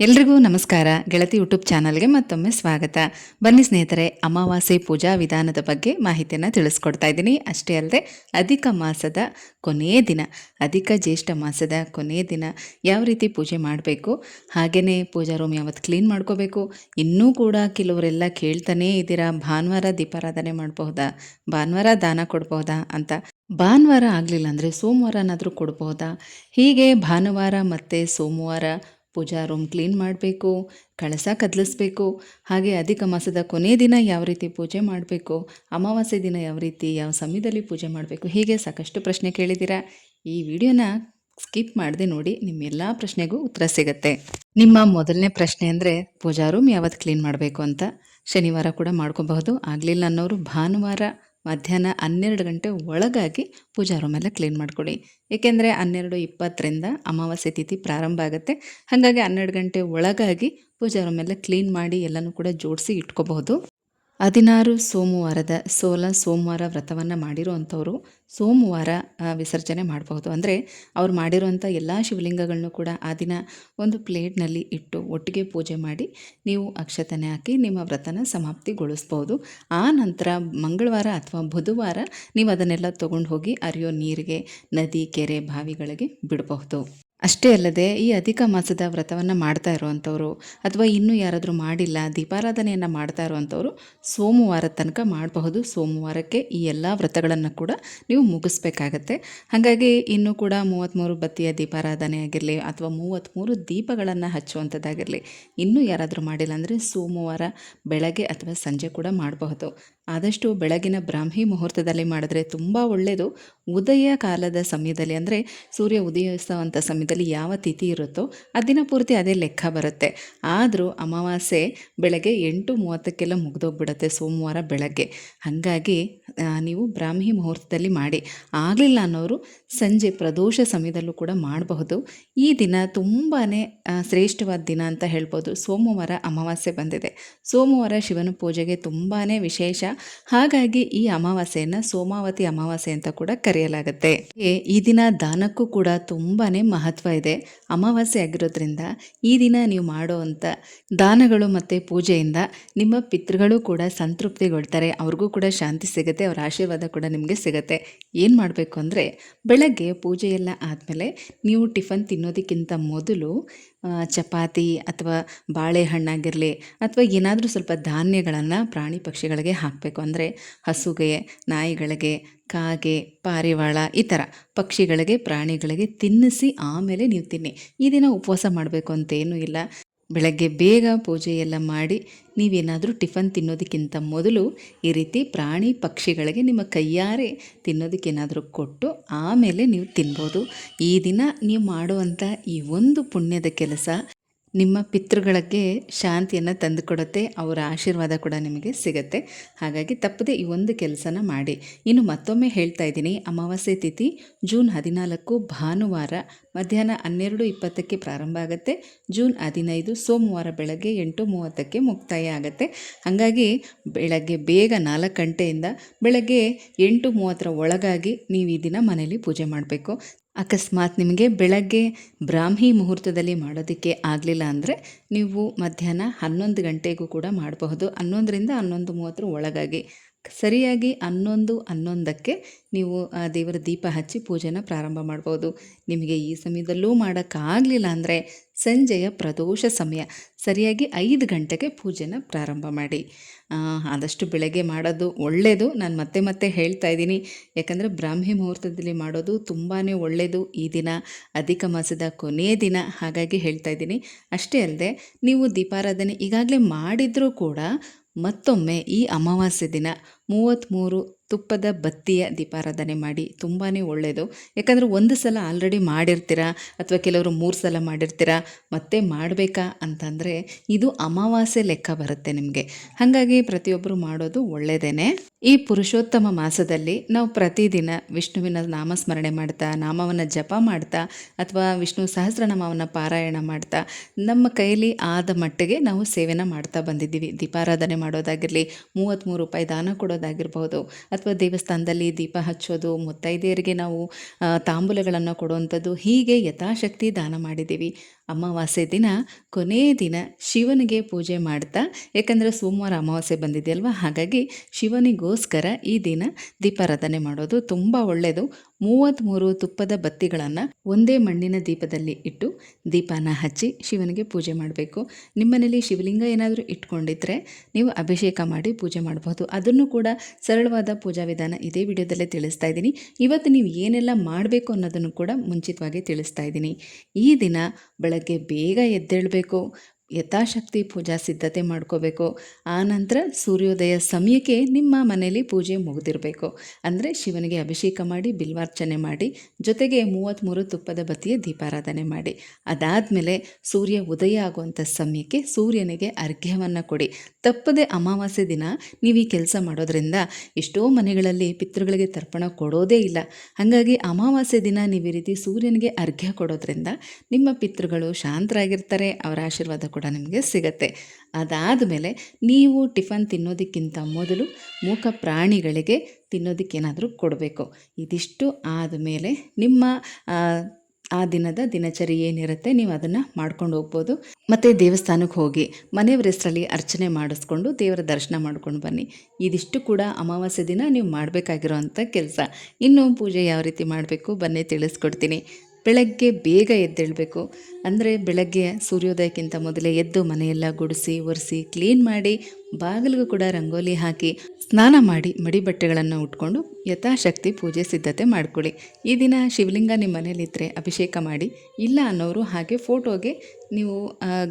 ಎಲ್ರಿಗೂ ನಮಸ್ಕಾರ. ಗೆಳತಿ ಯೂಟ್ಯೂಬ್ ಚಾನಲ್ಗೆ ಮತ್ತೊಮ್ಮೆ ಸ್ವಾಗತ. ಬನ್ನಿ ಸ್ನೇಹಿತರೆ, ಅಮಾವಾಸ್ಯೆ ಪೂಜಾ ವಿಧಾನದ ಬಗ್ಗೆ ಮಾಹಿತಿಯನ್ನು ತಿಳಿಸ್ಕೊಡ್ತಾ ಇದ್ದೀನಿ. ಅಷ್ಟೇ ಅಲ್ಲದೆ ಅಧಿಕ ಮಾಸದ ಕೊನೆಯ ದಿನ, ಅಧಿಕ ಜ್ಯೇಷ್ಠ ಮಾಸದ ಕೊನೆಯ ದಿನ ಯಾವ ರೀತಿ ಪೂಜೆ ಮಾಡಬೇಕು, ಹಾಗೆಯೇ ಪೂಜಾ ರೂಮ್ ಯಾವತ್ತು ಕ್ಲೀನ್ ಮಾಡ್ಕೋಬೇಕು. ಇನ್ನೂ ಕೂಡ ಕೆಲವರೆಲ್ಲ ಕೇಳ್ತಾನೇ ಇದ್ದೀರಾ, ಭಾನುವಾರ ದೀಪಾರಾಧನೆ ಮಾಡಬಹುದಾ, ಭಾನುವಾರ ದಾನ ಕೊಡ್ಬೋದಾ ಅಂತ. ಭಾನುವಾರ ಆಗಲಿಲ್ಲ ಅಂದರೆ ಸೋಮವಾರನಾದರೂ ಕೊಡ್ಬೋದಾ? ಹೀಗೆ ಭಾನುವಾರ ಮತ್ತು ಸೋಮವಾರ ಪೂಜಾ ರೂಮ್ ಕ್ಲೀನ್ ಮಾಡಬೇಕು, ಕಳಸ ಕದಲಿಸ್ಬೇಕು, ಹಾಗೆ ಅಧಿಕ ಮಾಸದ ಕೊನೆಯ ದಿನ ಯಾವ ರೀತಿ ಪೂಜೆ ಮಾಡಬೇಕು, ಅಮಾವಾಸ್ಯೆ ದಿನ ಯಾವ ರೀತಿ ಯಾವ ಸಮಯದಲ್ಲಿ ಪೂಜೆ ಮಾಡಬೇಕು, ಹೀಗೆ ಸಾಕಷ್ಟು ಪ್ರಶ್ನೆ ಕೇಳಿದ್ದೀರಾ. ಈ ವಿಡಿಯೋನ ಸ್ಕಿಪ್ ಮಾಡದೆ ನೋಡಿ, ನಿಮ್ಮೆಲ್ಲ ಪ್ರಶ್ನೆಗೂ ಉತ್ತರ ಸಿಗುತ್ತೆ. ನಿಮ್ಮ ಮೊದಲನೇ ಪ್ರಶ್ನೆ ಅಂದರೆ ಪೂಜಾ ರೂಮ್ ಯಾವತ್ತು ಕ್ಲೀನ್ ಮಾಡಬೇಕು ಅಂತ. ಶನಿವಾರ ಕೂಡ ಮಾಡ್ಕೋಬಹುದು, ಆಗಲಿಲ್ಲ ಅನ್ನೋರು ಭಾನುವಾರ ಮಧ್ಯಾಹ್ನ 12 ಗಂಟೆ ಒಳಗಾಗಿ ಪೂಜಾ ರೂಮೆಲ್ಲ ಕ್ಲೀನ್ ಮಾಡ್ಕೊಳ್ಳಿ. ಏಕೆಂದರೆ 12:20ರಿಂದ ಅಮಾವಾಸ್ಯೆ ತಿಥಿ ಪ್ರಾರಂಭ ಆಗುತ್ತೆ. ಹಾಗಾಗಿ 12 ಗಂಟೆ ಒಳಗಾಗಿ ಪೂಜಾ ರೂಮೆಲ್ಲ ಕ್ಲೀನ್ ಮಾಡಿ ಎಲ್ಲನೂ ಕೂಡ ಜೋಡಿಸಿ ಇಟ್ಕೋಬಹುದು. 16 ಸೋಮವಾರ ವ್ರತವನ್ನು ಮಾಡಿರುವಂಥವ್ರು ಸೋಮವಾರ ವಿಸರ್ಜನೆ ಮಾಡಬಹುದು. ಅಂದರೆ ಅವ್ರು ಮಾಡಿರುವಂಥ ಎಲ್ಲ ಶಿವಲಿಂಗಗಳನ್ನು ಕೂಡ ಆ ದಿನ ಒಂದು ಪ್ಲೇಟ್ನಲ್ಲಿ ಇಟ್ಟು ಒಟ್ಟಿಗೆ ಪೂಜೆ ಮಾಡಿ ನೀವು ಅಕ್ಷತನೆ ಹಾಕಿ ನಿಮ್ಮ ವ್ರತನ ಸಮಾಪ್ತಿಗೊಳಿಸ್ಬೋದು. ಆ ನಂತರ ಮಂಗಳವಾರ ಅಥವಾ ಬುಧವಾರ ನೀವು ಅದನ್ನೆಲ್ಲ ತೊಗೊಂಡು ಹೋಗಿ ಹರಿಯೋ ನೀರಿಗೆ, ನದಿ, ಕೆರೆ, ಬಾವಿಗಳಿಗೆ ಬಿಡಬಹುದು. ಅಷ್ಟೇ ಅಲ್ಲದೆ ಈ ಅಧಿಕ ಮಾಸದ ವ್ರತವನ್ನು ಮಾಡ್ತಾ ಇರುವಂಥವ್ರು ಅಥವಾ ಇನ್ನೂ ಯಾರಾದರೂ ಮಾಡಿಲ್ಲ, ದೀಪಾರಾಧನೆಯನ್ನು ಮಾಡ್ತಾ ಇರುವಂಥವ್ರು ಸೋಮವಾರ ತನಕ ಮಾಡಬಹುದು. ಸೋಮವಾರಕ್ಕೆ ಈ ಎಲ್ಲ ವ್ರತಗಳನ್ನು ಕೂಡ ನೀವು ಮುಗಿಸ್ಬೇಕಾಗತ್ತೆ. ಹಾಗಾಗಿ ಇನ್ನೂ ಕೂಡ 33 ಬತ್ತಿಯ ದೀಪಾರಾಧನೆ ಆಗಿರಲಿ ಅಥವಾ 33 ದೀಪಗಳನ್ನು ಹಚ್ಚುವಂಥದ್ದಾಗಿರಲಿ, ಇನ್ನೂ ಯಾರಾದರೂ ಮಾಡಿಲ್ಲ ಅಂದರೆ ಸೋಮವಾರ ಬೆಳಗ್ಗೆ ಅಥವಾ ಸಂಜೆ ಕೂಡ ಮಾಡಬಹುದು. ಆದಷ್ಟು ಬೆಳಗಿನ ಬ್ರಾಹ್ಮಿ ಮುಹೂರ್ತದಲ್ಲಿ ಮಾಡಿದ್ರೆ ತುಂಬ ಒಳ್ಳೆಯದು. ಉದಯ ಕಾಲದ ಸಮಯದಲ್ಲಿ ಅಂದರೆ ಸೂರ್ಯ ಉದಯಿಸುವಂಥ ಸಮಯದಲ್ಲಿ ಯಾವ ತಿಥಿ ಇರುತ್ತೋ ಆ ದಿನ ಪೂರ್ತಿ ಅದೇ ಲೆಕ್ಕ ಬರುತ್ತೆ. ಆದರೂ ಅಮಾವಾಸ್ಯೆ ಬೆಳಗ್ಗೆ 8:30ಕ್ಕೆಲ್ಲ ಮುಗಿದೋಗ್ಬಿಡುತ್ತೆ ಸೋಮವಾರ ಬೆಳಗ್ಗೆ. ಹಾಗಾಗಿ ನೀವು ಬ್ರಾಹ್ಮಿ ಮುಹೂರ್ತದಲ್ಲಿ ಮಾಡಿ. ಆಗಲಿಲ್ಲ ಅನ್ನೋರು ಸಂಜೆ ಪ್ರದೋಷ ಸಮಯದಲ್ಲೂ ಕೂಡ ಮಾಡಬಹುದು. ಈ ದಿನ ತುಂಬಾ ಶ್ರೇಷ್ಠವಾದ ದಿನ ಅಂತ ಹೇಳ್ಬೋದು. ಸೋಮವಾರ ಅಮಾವಾಸ್ಯೆ ಬಂದಿದೆ. ಸೋಮವಾರ ಶಿವನ ಪೂಜೆಗೆ ತುಂಬಾ ವಿಶೇಷ. ಹಾಗಾಗಿ ಈ ಅಮಾವಾಸ್ಯೆಯನ್ನು ಸೋಮಾವತಿ ಅಮಾವಾಸ್ಯೆ ಅಂತ ಕೂಡ ಕರೆಯಲಾಗುತ್ತೆ. ಈ ದಿನ ದಾನಕ್ಕೂ ಕೂಡ ತುಂಬಾ ಮಹತ್ವ ಇದೆ. ಅಮಾವಾಸ್ಯೆ ಆಗಿರೋದ್ರಿಂದ ಈ ದಿನ ನೀವು ಮಾಡುವಂಥ ದಾನಗಳು ಮತ್ತು ಪೂಜೆಯಿಂದ ನಿಮ್ಮ ಪಿತೃಗಳು ಕೂಡ ಸಂತೃಪ್ತಿಗೊಳ್ತಾರೆ, ಅವ್ರಿಗೂ ಕೂಡ ಶಾಂತಿ ಸಿಗುತ್ತೆ, ಅವರ ಆಶೀರ್ವಾದ ಕೂಡ ನಿಮಗೆ ಸಿಗುತ್ತೆ. ಏನು ಮಾಡಬೇಕು ಅಂದರೆ ಬೆಳಗ್ಗೆ ಪೂಜೆಯೆಲ್ಲ ಆದಮೇಲೆ ನೀವು ಟಿಫನ್ ತಿನ್ನೋದಕ್ಕಿಂತ ಮೊದಲು ಚಪಾತಿ ಅಥವಾ ಬಾಳೆಹಣ್ಣಾಗಿರಲಿ ಅಥವಾ ಏನಾದರೂ ಸ್ವಲ್ಪ ಧಾನ್ಯಗಳನ್ನು ಪ್ರಾಣಿ ಪಕ್ಷಿಗಳಿಗೆ ಹಾಕಬೇಕು. ಅಂದರೆ ಹಸುಗೆ, ನಾಯಿಗಳಿಗೆ, ಕಾಗೆ, ಪಾರಿವಾಳ ಈ ಥರ ಪಕ್ಷಿಗಳಿಗೆ, ಪ್ರಾಣಿಗಳಿಗೆ ತಿನ್ನಿಸಿ ಆಮೇಲೆ ನೀವು ತಿನ್ನಿ. ಈ ದಿನ ಉಪವಾಸ ಮಾಡಬೇಕು ಅಂತೇನೂ ಇಲ್ಲ. ಬೆಳಗ್ಗೆ ಬೇಗ ಪೂಜೆ ಎಲ್ಲ ಮಾಡಿ ನೀವೇನಾದರೂ ಟಿಫನ್ ತಿನ್ನೋದಕ್ಕಿಂತ ಮೊದಲು ಈ ರೀತಿ ಪ್ರಾಣಿ ಪಕ್ಷಿಗಳಿಗೆ ನಿಮ್ಮ ಕೈಯಾರೆ ತಿನ್ನೋದಕ್ಕೇನಾದರೂ ಕೊಟ್ಟು ಆಮೇಲೆ ನೀವು ತಿನ್ಬೋದು. ಈ ದಿನ ನೀವು ಮಾಡುವಂಥ ಈ ಒಂದು ಪುಣ್ಯದ ಕೆಲಸ ನಿಮ್ಮ ಪಿತೃಗಳಿಗೆ ಶಾಂತಿಯನ್ನು ತಂದುಕೊಡುತ್ತೆ, ಅವರ ಆಶೀರ್ವಾದ ಕೂಡ ನಿಮಗೆ ಸಿಗುತ್ತೆ. ಹಾಗಾಗಿ ತಪ್ಪದೆ ಈ ಒಂದು ಕೆಲಸನ ಮಾಡಿ. ಇನ್ನು ಮತ್ತೊಮ್ಮೆ ಹೇಳ್ತಾ ಇದ್ದೀನಿ, ಅಮಾವಾಸ್ಯೆ ತಿಥಿ ಜೂನ್ 14 ಭಾನುವಾರ ಮಧ್ಯಾಹ್ನ 12:20ಕ್ಕೆ ಪ್ರಾರಂಭ ಆಗುತ್ತೆ. ಜೂನ್ 15 ಸೋಮವಾರ ಬೆಳಗ್ಗೆ 8:30ಕ್ಕೆ ಮುಕ್ತಾಯ ಆಗುತ್ತೆ. ಹಾಗಾಗಿ ಬೆಳಗ್ಗೆ ಬೇಗ 4 ಗಂಟೆಯಿಂದ ಬೆಳಗ್ಗೆ 8:30 ಒಳಗಾಗಿ ನೀವು ಈ ದಿನ ಮನೆಯಲ್ಲಿ ಪೂಜೆ ಮಾಡಬೇಕು. ಅಕಸ್ಮಾತ್ ನಿಮಗೆ ಬೆಳಗ್ಗೆ ಬ್ರಾಹ್ಮಿ ಮುಹೂರ್ತದಲ್ಲಿ ಮಾಡೋದಕ್ಕೆ ಆಗಲಿಲ್ಲ ಅಂದರೆ ನೀವು ಮಧ್ಯಾಹ್ನ 11 ಗಂಟೆಗೂ ಕೂಡ ಮಾಡಬಹುದು. 11ರಿಂದ 11:30 ಒಳಗಾಗಿ ಸರಿಯಾಗಿ 11:11ಕ್ಕೆ ನೀವು ದೇವರ ದೀಪ ಹಚ್ಚಿ ಪೂಜೆನ ಪ್ರಾರಂಭ ಮಾಡ್ಬೋದು. ನಿಮಗೆ ಈ ಸಮಯದಲ್ಲೂ ಮಾಡೋಕ್ಕಾಗಲಿಲ್ಲ ಅಂದರೆ ಸಂಜೆಯ ಪ್ರದೋಷ ಸಮಯ ಸರಿಯಾಗಿ 5 ಗಂಟೆಗೆ ಪೂಜೆನ ಪ್ರಾರಂಭ ಮಾಡಿ. ಆದಷ್ಟು ಬೆಳಗ್ಗೆ ಮಾಡೋದು ಒಳ್ಳೆಯದು. ನಾನು ಮತ್ತೆ ಹೇಳ್ತಾ ಇದ್ದೀನಿ, ಯಾಕಂದರೆ ಬ್ರಾಹ್ಮಿ ಮುಹೂರ್ತದಲ್ಲಿ ಮಾಡೋದು ತುಂಬಾ ಒಳ್ಳೆಯದು. ಈ ದಿನ ಅಧಿಕ ಮಾಸದ ಕೊನೆಯ ದಿನ, ಹಾಗಾಗಿ ಹೇಳ್ತಾ ಇದ್ದೀನಿ. ಅಷ್ಟೇ ಅಲ್ಲದೆ ನೀವು ದೀಪಾರಾಧನೆ ಈಗಾಗಲೇ ಮಾಡಿದರೂ ಕೂಡ ಮತ್ತೊಮ್ಮೆ ಈ ಅಮಾವಾಸ್ಯೆ ದಿನ 33 ತುಪ್ಪದ ಬತ್ತಿಯ ದೀಪಾರಾಧನೆ ಮಾಡಿ. ತುಂಬಾ ಒಳ್ಳೆಯದು. ಯಾಕಂದರೆ ಒಂದು ಸಲ ಆಲ್ರೆಡಿ ಮಾಡಿರ್ತೀರ ಅಥವಾ ಕೆಲವರು 3 ಸಲ ಮಾಡಿರ್ತೀರ, ಮತ್ತೆ ಮಾಡಬೇಕಾ ಅಂತಂದರೆ ಇದು ಅಮಾವಾಸ್ಯೆ ಲೆಕ್ಕ ಬರುತ್ತೆ ನಿಮಗೆ. ಹಾಗಾಗಿ ಪ್ರತಿಯೊಬ್ಬರು ಮಾಡೋದು ಒಳ್ಳೆಯದೇ. ಈ ಪುರುಷೋತ್ತಮ ಮಾಸದಲ್ಲಿ ನಾವು ಪ್ರತಿದಿನ ವಿಷ್ಣುವಿನ ನಾಮಸ್ಮರಣೆ ಮಾಡ್ತಾ, ನಾಮವನ್ನು ಜಪ ಮಾಡ್ತಾ ಅಥವಾ ವಿಷ್ಣು ಸಹಸ್ರನಾಮವನ್ನು ಪಾರಾಯಣ ಮಾಡ್ತಾ ನಮ್ಮ ಕೈಯಲ್ಲಿ ಆದ ಮಟ್ಟಿಗೆ ನಾವು ಸೇವೆನ ಮಾಡ್ತಾ ಬಂದಿದ್ದೀವಿ. ದೀಪಾರಾಧನೆ ಮಾಡೋದಾಗಿರಲಿ, 33 ರೂಪಾಯಿ ದಾನ ಕೊಡೋದಾಗಿರ್ಬೋದು ಅಥವಾ ದೇವಸ್ಥಾನದಲ್ಲಿ ದೀಪ ಹಚ್ಚೋದು, ಮುತ್ತೈದೆಯರಿಗೆ ನಾವು ತಾಂಬೂಲಗಳನ್ನು ಕೊಡುವಂಥದ್ದು, ಹೀಗೆ ಯಥಾಶಕ್ತಿ ದಾನ ಮಾಡಿದ್ದೀವಿ. ಅಮಾವಾಸ್ಯೆ ದಿನ ಕೊನೆಯ ದಿನ ಶಿವನಿಗೆ ಪೂಜೆ ಮಾಡ್ತಾ, ಯಾಕಂದರೆ ಸೋಮವಾರ ಅಮಾವಾಸ್ಯೆ ಬಂದಿದೆಯಲ್ವ, ಹಾಗಾಗಿ ಶಿವನಿಗೋಸ್ಕರ ಈ ದಿನ ದೀಪಾರಾಧನೆ ಮಾಡೋದು ತುಂಬ ಒಳ್ಳೆಯದು. 33 ತುಪ್ಪದ ಬತ್ತಿಗಳನ್ನು ಒಂದೇ ಮಣ್ಣಿನ ದೀಪದಲ್ಲಿ ಇಟ್ಟು ದೀಪನ ಹಚ್ಚಿ ಶಿವನಿಗೆ ಪೂಜೆ ಮಾಡಬೇಕು. ನಿಮ್ಮನೇಲಿ ಶಿವಲಿಂಗ ಏನಾದರೂ ಇಟ್ಕೊಂಡಿದ್ರೆ ನೀವು ಅಭಿಷೇಕ ಮಾಡಿ ಪೂಜೆ ಮಾಡಬಹುದು. ಅದನ್ನು ಕೂಡ ಸರಳವಾದ ಪೂಜಾ ವಿಧಾನ ಇದೇ ವಿಡಿಯೋದಲ್ಲೇ ತಿಳಿಸ್ತಾ ಇದ್ದೀನಿ. ಇವತ್ತು ನೀವು ಏನೆಲ್ಲ ಮಾಡಬೇಕು ಅನ್ನೋದನ್ನು ಕೂಡ ಮುಂಚಿತವಾಗಿ ತಿಳಿಸ್ತಾ ಇದ್ದೀನಿ. ಈ ದಿನ ಬೆಳಗ್ಗೆ ಬೇಗ ಎದ್ದೇಳಬೇಕು, ಯಥಾಶಕ್ತಿ ಪೂಜಾ ಸಿದ್ಧತೆ ಮಾಡ್ಕೋಬೇಕು. ಆನಂತರ ಸೂರ್ಯೋದಯ ಸಮಯಕ್ಕೆ ನಿಮ್ಮ ಮನೆಯಲ್ಲಿ ಪೂಜೆ ಮುಗಿದಿರಬೇಕು. ಅಂದರೆ ಶಿವನಿಗೆ ಅಭಿಷೇಕ ಮಾಡಿ ಬಿಲ್ವಾರ್ಚನೆ ಮಾಡಿ, ಜೊತೆಗೆ 33 ತುಪ್ಪದ ಬತ್ತಿಯ ದೀಪಾರಾಧನೆ ಮಾಡಿ. ಅದಾದಮೇಲೆ ಸೂರ್ಯ ಉದಯ ಆಗುವಂಥ ಸಮಯಕ್ಕೆ ಸೂರ್ಯನಿಗೆ ಅರ್ಘ್ಯವನ್ನು ಕೊಡಿ. ತಪ್ಪದೆ ಅಮಾವಾಸ್ಯೆ ದಿನ ನೀವು ಈ ಕೆಲಸ ಮಾಡೋದ್ರಿಂದ ಎಷ್ಟೋ ಮನೆಗಳಲ್ಲಿ ಪಿತೃಗಳಿಗೆ ತರ್ಪಣ ಕೊಡೋದೇ ಇಲ್ಲ. ಹಾಗಾಗಿ ಅಮಾವಾಸ್ಯೆ ದಿನ ನೀವು ಈ ರೀತಿ ಸೂರ್ಯನಿಗೆ ಅರ್ಘ್ಯ ಕೊಡೋದ್ರಿಂದ ನಿಮ್ಮ ಪಿತೃಗಳು ಶಾಂತರಾಗಿರ್ತಾರೆ, ಅವರ ಆಶೀರ್ವಾದ ಕೂಡ ನಿಮಗೆ ಸಿಗತ್ತೆ. ಅದಾದಮೇಲೆ ನೀವು ಟಿಫನ್ ತಿನ್ನೋದಕ್ಕಿಂತ ಮೊದಲು ಮೂಕ ಪ್ರಾಣಿಗಳಿಗೆ ತಿನ್ನೋದಕ್ಕೇನಾದರೂ ಕೊಡಬೇಕು. ಇದಿಷ್ಟು ಆದಮೇಲೆ ನಿಮ್ಮ ಆ ದಿನದ ದಿನಚರಿ ಏನಿರುತ್ತೆ ನೀವು ಅದನ್ನು ಮಾಡ್ಕೊಂಡು ಹೋಗ್ಬೋದು. ಮತ್ತು ದೇವಸ್ಥಾನಕ್ಕೆ ಹೋಗಿ ಮನೆಯವ್ರ ಹೆಸರಲ್ಲಿ ಅರ್ಚನೆ ಮಾಡಿಸ್ಕೊಂಡು ದೇವರ ದರ್ಶನ ಮಾಡ್ಕೊಂಡು ಬನ್ನಿ. ಇದಿಷ್ಟು ಕೂಡ ಅಮಾವಾಸ್ಯೆ ದಿನ ನೀವು ಮಾಡಬೇಕಾಗಿರೋವಂಥ ಕೆಲಸ. ಇನ್ನು ಪೂಜೆ ಯಾವ ರೀತಿ ಮಾಡಬೇಕು ಬನ್ನಿ ತಿಳಿಸ್ಕೊಡ್ತೀನಿ. ಬೆಳಗ್ಗೆ ಬೇಗ ಎದ್ದೇಳಬೇಕು. ಅಂದರೆ ಬೆಳಗ್ಗೆ ಸೂರ್ಯೋದಯಕ್ಕಿಂತ ಮೊದಲೇ ಎದ್ದು ಮನೆಯೆಲ್ಲ ಗುಡಿಸಿ ಒರೆಸಿ ಕ್ಲೀನ್ ಮಾಡಿ, ಬಾಗಿಲಿಗೂ ಕೂಡ ರಂಗೋಲಿ ಹಾಕಿ, ಸ್ನಾನ ಮಾಡಿ ಮಡಿ ಬಟ್ಟೆಗಳನ್ನು ಉಟ್ಕೊಂಡು ಯಥಾಶಕ್ತಿ ಪೂಜೆ ಸಿದ್ಧತೆ ಮಾಡ್ಕೊಳ್ಳಿ. ಈ ದಿನ ಶಿವಲಿಂಗ ನಿಮ್ಮ ಮನೇಲಿದ್ದರೆ ಅಭಿಷೇಕ ಮಾಡಿ, ಇಲ್ಲ ಅನ್ನೋರು ಹಾಗೆ ಫೋಟೋಗೆ ನೀವು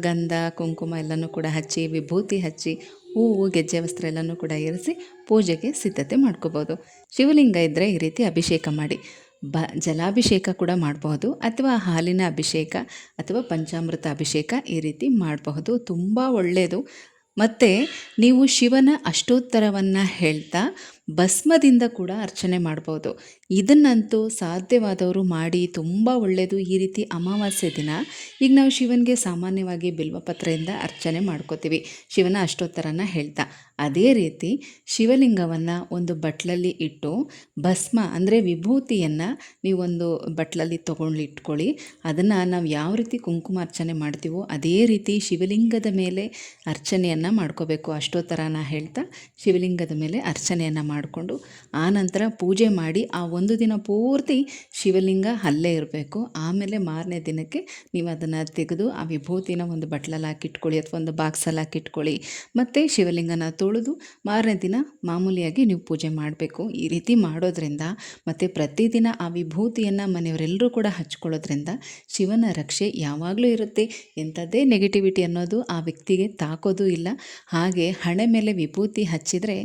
ಗಂಧ ಕುಂಕುಮ ಎಲ್ಲನೂ ಕೂಡ ಹಚ್ಚಿ, ವಿಭೂತಿ ಹಚ್ಚಿ, ಹೂವು ಗೆಜ್ಜೆ ವಸ್ತ್ರ ಎಲ್ಲನೂ ಕೂಡ ಇರಿಸಿ ಪೂಜೆಗೆ ಸಿದ್ಧತೆ ಮಾಡ್ಕೋಬೋದು. ಶಿವಲಿಂಗ ಇದ್ದರೆ ಈ ರೀತಿ ಅಭಿಷೇಕ ಮಾಡಿ. ಜಲಾಭಿಷೇಕ ಕೂಡ ಮಾಡಬಹುದು, ಅಥವಾ ಹಾಲಿನ ಅಭಿಷೇಕ ಅಥವಾ ಪಂಚಾಮೃತ ಅಭಿಷೇಕ ಈ ರೀತಿ ಮಾಡಬಹುದು. ತುಂಬ ಒಳ್ಳೆಯದು. ಮತ್ತು ನೀವು ಶಿವನ ಅಷ್ಟೋತ್ತರವನ್ನು ಹೇಳ್ತಾ ಭಸ್ಮದಿಂದ ಕೂಡ ಅರ್ಚನೆ ಮಾಡ್ಬೋದು. ಇದನ್ನಂತೂ ಸಾಧ್ಯವಾದವರು ಮಾಡಿ, ತುಂಬ ಒಳ್ಳೆಯದು. ಈ ರೀತಿ ಅಮಾವಾಸ್ಯೆ ದಿನ ಈಗ ನಾವು ಶಿವನಿಗೆ ಸಾಮಾನ್ಯವಾಗಿ ಬಿಲ್ವಪತ್ರೆಯಿಂದ ಅರ್ಚನೆ ಮಾಡ್ಕೋತೀವಿ ಶಿವನ ಅಷ್ಟೋತ್ತರನ ಹೇಳ್ತಾ. ಅದೇ ರೀತಿ ಶಿವಲಿಂಗವನ್ನು ಒಂದು ಬಟ್ಲಲ್ಲಿ ಇಟ್ಟು ಭಸ್ಮ ಅಂದರೆ ವಿಭೂತಿಯನ್ನು ನೀವೊಂದು ಬಟ್ಲಲ್ಲಿ ತೊಗೊಂಡು ಇಟ್ಕೊಳ್ಳಿ. ಅದನ್ನು ನಾವು ಯಾವ ರೀತಿ ಕುಂಕುಮ ಅರ್ಚನೆ ಮಾಡ್ತೀವೋ ಅದೇ ರೀತಿ ಶಿವಲಿಂಗದ ಮೇಲೆ ಅರ್ಚನೆಯನ್ನು ಮಾಡ್ಕೋಬೇಕು. ಅಷ್ಟೋತ್ತರನ ಹೇಳ್ತಾ ಶಿವಲಿಂಗದ ಮೇಲೆ ಅರ್ಚನೆಯನ್ನು ಮಾಡಿಕೊಂಡು ಆನಂತರ ಪೂಜೆ ಮಾಡಿ ಆ ಒಂದು ದಿನ ಪೂರ್ತಿ ಶಿವಲಿಂಗ ಅಲ್ಲೇ ಇರಬೇಕು. ಆಮೇಲೆ ಮಾರನೇ ದಿನಕ್ಕೆ ನೀವು ಅದನ್ನು ತೆಗೆದು ಆ ವಿಭೂತಿನ ಒಂದು ಬಟ್ಲಲ್ಲಿ ಹಾಕಿಟ್ಕೊಳ್ಳಿ ಅಥವಾ ಒಂದು ಬಾಕ್ಸಲ್ಲಿ ಹಾಕಿಟ್ಕೊಳ್ಳಿ. ಮತ್ತು ಶಿವಲಿಂಗನ ತೊಳೆದು ಮಾರನೇ ದಿನ ಮಾಮೂಲಿಯಾಗಿ ನೀವು ಪೂಜೆ ಮಾಡಬೇಕು. ಈ ರೀತಿ ಮಾಡೋದ್ರಿಂದ ಮತ್ತು ಪ್ರತಿದಿನ ಆ ವಿಭೂತಿಯನ್ನು ಮನೆಯವರೆಲ್ಲರೂ ಕೂಡ ಹಚ್ಕೊಳ್ಳೋದ್ರಿಂದ ಶಿವನ ರಕ್ಷೆ ಯಾವಾಗಲೂ ಇರುತ್ತೆ. ಎಂಥದ್ದೇ ನೆಗೆಟಿವಿಟಿ ಅನ್ನೋದು ಆ ವ್ಯಕ್ತಿಗೆ ತಾಕೋದು ಇಲ್ಲ. ಹಾಗೆ ಹಣೆ ಮೇಲೆ ವಿಭೂತಿ ಹಚ್ಚಿದರೆ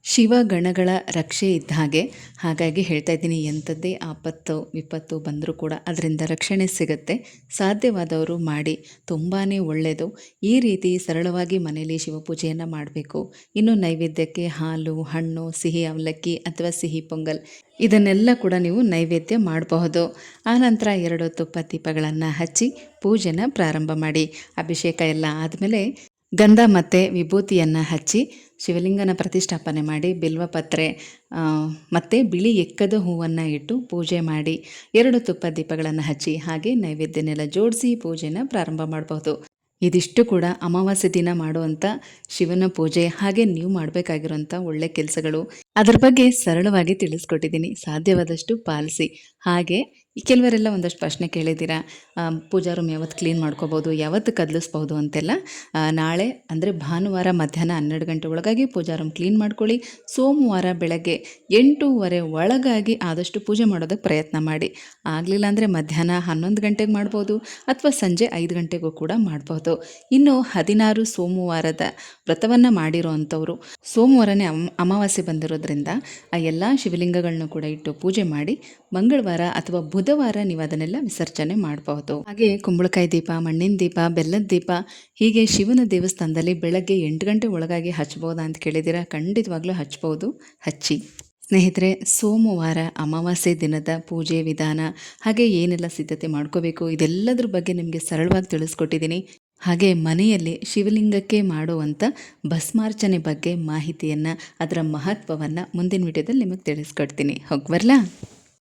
ಶಿವಗಣಗಳ ರಕ್ಷೆ ಇದ್ದ ಹಾಗೆ. ಹಾಗಾಗಿ ಹೇಳ್ತಾ ಇದ್ದೀನಿ, ಎಂಥದ್ದೇ ಆಪತ್ತು ವಿಪತ್ತು ಬಂದರೂ ಕೂಡ ಅದರಿಂದ ರಕ್ಷಣೆ ಸಿಗುತ್ತೆ. ಸಾಧ್ಯವಾದವರು ಮಾಡಿ, ತುಂಬಾ ಒಳ್ಳೆಯದು. ಈ ರೀತಿ ಸರಳವಾಗಿ ಮನೆಯಲ್ಲಿ ಶಿವಪೂಜೆಯನ್ನು ಮಾಡಬೇಕು. ಇನ್ನು ನೈವೇದ್ಯಕ್ಕೆ ಹಾಲು, ಹಣ್ಣು, ಸಿಹಿ ಅವಲಕ್ಕಿ ಅಥವಾ ಸಿಹಿ ಪೊಂಗಲ್ ಇದನ್ನೆಲ್ಲ ಕೂಡ ನೀವು ನೈವೇದ್ಯ ಮಾಡಬಹುದು. ಆನಂತರ 2 ತುಪ್ಪ ದೀಪಗಳನ್ನು ಹಚ್ಚಿ ಪೂಜೆನ ಪ್ರಾರಂಭ ಮಾಡಿ. ಅಭಿಷೇಕ ಎಲ್ಲ ಆದಮೇಲೆ ಗಂಧ ಮತ್ತು ವಿಭೂತಿಯನ್ನು ಹಚ್ಚಿ ಶಿವಲಿಂಗನ ಪ್ರತಿಷ್ಠಾಪನೆ ಮಾಡಿ, ಬಿಲ್ವಪತ್ರೆ ಮತ್ತು ಬಿಳಿ ಎಕ್ಕದ ಹೂವನ್ನು ಇಟ್ಟು ಪೂಜೆ ಮಾಡಿ, 2 ತುಪ್ಪ ದೀಪಗಳನ್ನು ಹಚ್ಚಿ ಹಾಗೆ ನೈವೇದ್ಯನೆಲ್ಲ ಜೋಡಿಸಿ ಪೂಜೆನ ಪ್ರಾರಂಭ ಮಾಡಬಹುದು. ಇದಿಷ್ಟು ಕೂಡ ಅಮಾವಾಸ್ಯೆ ದಿನ ಮಾಡುವಂಥ ಶಿವನ ಪೂಜೆ. ಹಾಗೆ ನೀವು ಮಾಡಬೇಕಾಗಿರೋಂಥ ಒಳ್ಳೆ ಕೆಲಸಗಳು, ಅದರ ಬಗ್ಗೆ ಸರಳವಾಗಿ ತಿಳಿಸ್ಕೊಟ್ಟಿದ್ದೀನಿ. ಸಾಧ್ಯವಾದಷ್ಟು ಪಾಲಿಸಿ. ಹಾಗೆ ಕೆಲವರೆಲ್ಲ ಒಂದಷ್ಟು ಪ್ರಶ್ನೆ ಕೇಳಿದ್ದೀರಾ, ಪೂಜಾ ರೂಮ್ ಯಾವತ್ತು ಕ್ಲೀನ್ ಮಾಡ್ಕೋಬೋದು, ಯಾವತ್ತು ಕದಲಿಸ್ಬೋದು ಅಂತೆಲ್ಲ. ನಾಳೆ ಅಂದರೆ ಭಾನುವಾರ ಮಧ್ಯಾಹ್ನ 12 ಗಂಟೆ ಒಳಗಾಗಿ ಪೂಜಾ ರೂಮ್ ಕ್ಲೀನ್ ಮಾಡ್ಕೊಳ್ಳಿ. ಸೋಮವಾರ ಬೆಳಗ್ಗೆ 8:30 ಒಳಗಾಗಿ ಆದಷ್ಟು ಪೂಜೆ ಮಾಡೋದಕ್ಕೆ ಪ್ರಯತ್ನ ಮಾಡಿ. ಆಗಲಿಲ್ಲ ಅಂದರೆ ಮಧ್ಯಾಹ್ನ 11 ಗಂಟೆಗೆ ಮಾಡ್ಬೋದು ಅಥವಾ ಸಂಜೆ 5 ಗಂಟೆಗೂ ಕೂಡ ಮಾಡ್ಬೋದು. ಇನ್ನು 16 ಸೋಮವಾರದ ವ್ರತವನ್ನು ಮಾಡಿರೋ ಅಂಥವ್ರು ಸೋಮವಾರನೇ ಅಮಾವಾಸ್ಯೆ ಬಂದಿರೋದ್ರಿಂದ ಆ ಎಲ್ಲ ಶಿವಲಿಂಗಗಳನ್ನೂ ಕೂಡ ಇಟ್ಟು ಪೂಜೆ ಮಾಡಿ ಮಂಗಳವಾರ ಅಥವಾ ಬುಧವಾರ ನೀವು ಅದನ್ನೆಲ್ಲ ವಿಸರ್ಜನೆ ಮಾಡಬಹುದು. ಹಾಗೆ ಕುಂಬಳಕಾಯಿ ದೀಪ, ಮಣ್ಣಿನ ದೀಪ, ಬೆಲ್ಲದ ದೀಪ ಹೀಗೆ ಶಿವನ ದೇವಸ್ಥಾನದಲ್ಲಿ ಬೆಳಗ್ಗೆ 8 ಗಂಟೆ ಒಳಗಾಗಿ ಹಚ್ಬೋದಾ ಅಂತ ಕೇಳಿದ್ದೀರಾ? ಖಂಡಿತವಾಗ್ಲೂ ಹಚ್ಬೋದು, ಹಚ್ಚಿ. ಸ್ನೇಹಿತರೆ, ಸೋಮವಾರ ಅಮಾವಾಸ್ಯೆ ದಿನದ ಪೂಜೆ ವಿಧಾನ, ಹಾಗೆ ಏನೆಲ್ಲ ಸಿದ್ಧತೆ ಮಾಡ್ಕೋಬೇಕು ಇದೆಲ್ಲದ್ರ ಬಗ್ಗೆ ನಿಮಗೆ ಸರಳವಾಗಿ ತಿಳಿಸ್ಕೊಟ್ಟಿದ್ದೀನಿ. ಹಾಗೆ ಮನೆಯಲ್ಲಿ ಶಿವಲಿಂಗಕ್ಕೆ ಮಾಡುವಂಥ ಭಸ್ಮಾರ್ಚನೆ ಬಗ್ಗೆ ಮಾಹಿತಿಯನ್ನು, ಅದರ ಮಹತ್ವವನ್ನು ಮುಂದಿನ ವಿಡಿಯೋದಲ್ಲಿ ನಿಮಗೆ ತಿಳಿಸ್ಕೊಡ್ತೀನಿ. ಹೋಗಿ ಬರಲಾ?